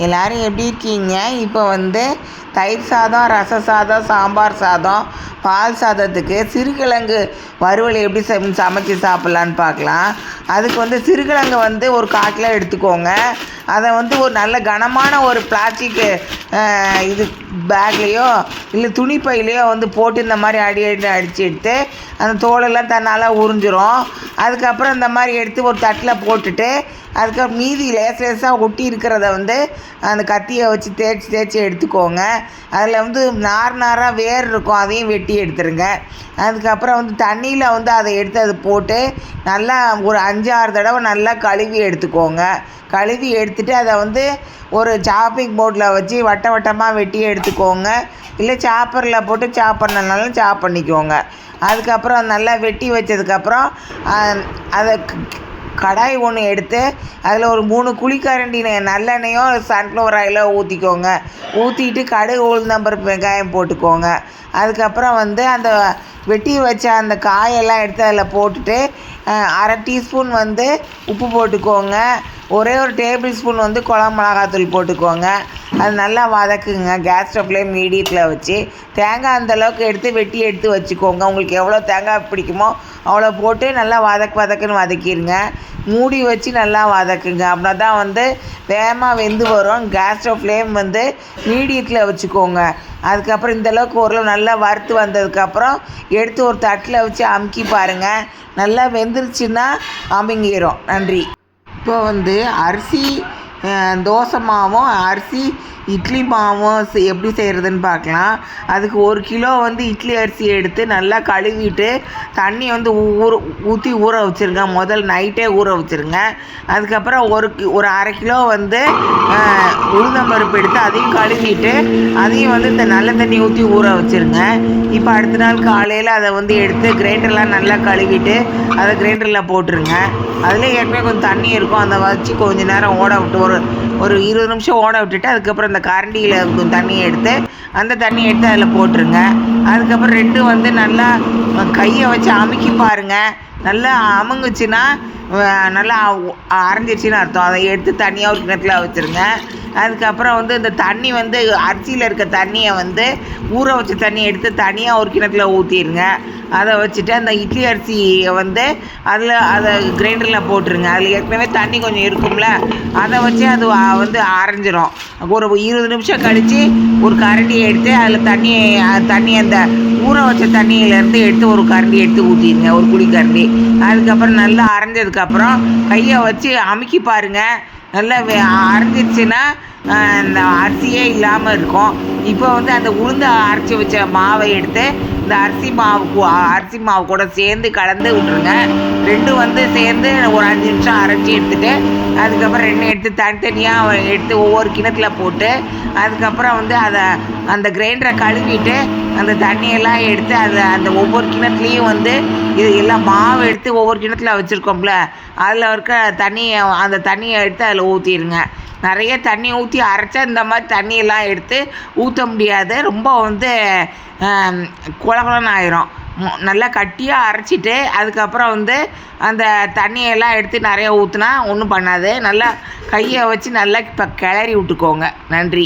எல்லோரும் எப்படி இருக்கீங்க? இப்போ தயிர் சாதம், ரச சாதம், சாம்பார் சாதம், பால் சாதத்துக்கு சிறுகிழங்கு வறுவல் எப்படி சமைச்சி சாப்பிட்லான்னு பார்க்கலாம். அதுக்கு சிறுகிழங்கு ஒரு 1/4 கிலோ எடுத்துக்கோங்க. அதை ஒரு நல்ல கனமான ஒரு பிளாஸ்டிக்கு இது பேக்லேயோ இல்லை துணிப்பையிலையோ போட்டு இந்த மாதிரி அடித்து எடுத்து அந்த தோலெல்லாம் தன்னால் உறிஞ்சிரும். அதுக்கப்புறம் இந்த மாதிரி எடுத்து ஒரு தட்டில் போட்டுட்டு அதுக்கப்புறம் மீதி லேசாக ஒட்டி இருக்கிறத அந்த கத்தியை வச்சு தேய்ச்சி எடுத்துக்கோங்க. அதில் நாராக வேர் இருக்கும், அதையும் வெட்டி எடுத்துருங்க. அதுக்கப்புறம் தண்ணியில் அதை எடுத்து அதை போட்டு நல்லா ஒரு 5-6 தடவை நல்லா கழுவி எடுத்துக்கோங்க. கழுவி எடுத்துகிட்டு அதை ஒரு சாப்பிங் போர்டில் வச்சு வட்டமாக வெட்டி எடுத்துக்கோங்க. இல்லை சாப்பரில் போட்டு சாப் பண்ணனாலும் சாப் பண்ணிக்கோங்க. அதுக்கப்புறம் நல்லா வெட்டி வச்சதுக்கப்புறம் அதை கடாய் ஒன்று எடுத்து அதில் ஒரு 3 குழிக்கரண்டி நல்லெண்ணெயோ சன்ஃப்ளவர் ஆயிலோ ஊற்றிக்கோங்க. ஊற்றிட்டு கடுகு, உளுந்தம்பருப்பு, வெங்காயம் போட்டுக்கோங்க. அதுக்கப்புறம் அந்த வெட்டி வச்ச அந்த காயெல்லாம் எடுத்து அதில் போட்டுட்டு 1/2 டீஸ்பூன் உப்பு போட்டுக்கோங்க. ஒரே ஒரு டேபிள் ஸ்பூன் குழம்பு மிளகாத்தூள் போட்டுக்கோங்க. அது நல்லா வதக்குங்க. கேஸ் ஸ்டவ்லேயே மீடியத்தில் வச்சு தேங்காய் அந்தளவுக்கு வெட்டி எடுத்து வச்சுக்கோங்க. உங்களுக்கு எவ்வளோ தேங்காய் பிடிக்குமோ அவ்வளோ போட்டு நல்லா வதக்குன்னு வதக்கிடுங்க. மூடி வச்சு நல்லா வதக்குங்க. அப்படின்னா தான் வேகமாக வெந்து வரும். கேஸ் ஸ்டவ் ஃப்ளேம் மீடியத்தில் வச்சுக்கோங்க. அதுக்கப்புறம் இந்தளவுக்கு ஓரளவு நல்லா வறுத்து வந்ததுக்கப்புறம் எடுத்து ஒரு தட்டில் வச்சு அமுக்கி பாருங்கள். நல்லா வெந்துருச்சுன்னா அமுங்கிடும். நன்றி. இப்போ அரிசி தோசை மாவும் அரிசி இட்லி மாவும் எப்படி செய்கிறதுன்னு பார்க்கலாம். அதுக்கு 1 கிலோ இட்லி அரிசி எடுத்து நல்லா கழுவிட்டு தண்ணி ஊற்றி ஊற வச்சுருங்க. முதல் நைட்டே ஊற வச்சுருங்க. அதுக்கப்புறம் ஒரு 1/2 கிலோ உளுந்தம்பருப்பு எடுத்து அதையும் கழுவிட்டு அதையும் இந்த நல்ல தண்ணி ஊற்றி ஊற வச்சுருங்க. இப்போ அடுத்த நாள் காலையில் அதை எடுத்து கிரைண்டர்லாம் நல்லா கழுவிட்டு அதை கிரைண்டரில் போட்டுருங்க. அதில் ஏற்கனவே கொஞ்சம் தண்ணி இருக்கும், அதை வச்சு கொஞ்சம் நேரம் ஓட விட்டு ஒரு 20 நிமிஷம் ஓட விட்டுட்டு அதுக்கப்புறம் இந்த கரண்டியில் கொஞ்சம் தண்ணியை எடுத்து அந்த தண்ணியை எடுத்து அதில் போட்டுருங்க. அதுக்கப்புறம் 2 நல்லா கையை வச்சு அமுக்கி பாருங்கள். நல்லா அமுங்குச்சுன்னா நல்லா அரைஞ்சிருச்சின்னு அர்த்தம். அதை எடுத்து தனியாக ஒரு கிணத்துல வச்சுருங்க. அதுக்கப்புறம் இந்த தண்ணி அரிசியில் இருக்க தண்ணியை ஊற வச்ச தண்ணியை எடுத்து தனியாக ஒரு கிணத்துல ஊற்றிடுங்க. அதை வச்சுட்டு அந்த இட்லி அரிசியை அதை கிரைண்டரில் போட்டுருங்க. அதில் ஏற்கனவே தண்ணி கொஞ்சம் இருக்கும்ல, அதை வச்சு அது அரைஞ்சிரும். ஒரு 20 நிமிஷம் கழித்து ஒரு கரண்டியை எடுத்து அதில் தண்ணி அந்த ஊற வச்ச தண்ணியிலேருந்து எடுத்து ஒரு கரண்டி எடுத்து ஊற்றிடுங்க, ஒரு குழிக்கரண்டி. அதுக்கப்புறம் நல்லா அரைஞ்சதுக்கப்புறம் கையை வச்சு அமுக்கி பாருங்கள். நல்லா அரைஞ்சிருச்சுன்னா இந்த அரிசியே இல்லாமல் இருக்கும். இப்போ அந்த உளுந்து அரைச்சி வச்ச மாவை எடுத்து இந்த அரிசி மாவு கூட சேர்ந்து கலந்து விட்ருங்க. 2 சேர்ந்து ஒரு 5 நிமிஷம் அரைச்சி எடுத்துகிட்டு அதுக்கப்புறம் 2 எடுத்து தனித்தனியாக எடுத்து ஒவ்வொரு கிணத்துல போட்டு அதுக்கப்புறம் அதை அந்த கிரைண்டரை கழுவிட்டு அந்த தண்ணியெல்லாம் எடுத்து அந்த ஒவ்வொரு கிணத்துலேயும் இது எல்லாம் மாவு எடுத்து ஒவ்வொரு கிணத்துல வச்சுருக்கோம்ல, அதில் இருக்க அந்த தண்ணியை எடுத்து அதில் ஊற்றிடுங்க. நிறைய தண்ணி ஊற்றி அரைச்சா இந்த மாதிரி தண்ணியெல்லாம் எடுத்து ஊற்ற முடியாது. ரொம்ப குளகுளன்னு ஆயிரும். நல்லா கட்டியாக அரைச்சிட்டு அதுக்கப்புறம் அந்த தண்ணியெல்லாம் எடுத்து நிறைய ஊற்றினா ஒன்றும் பண்ணாது. நல்லா கையை வச்சு நல்லா இப்போ கிளறி விட்டுக்கோங்க. நன்றி.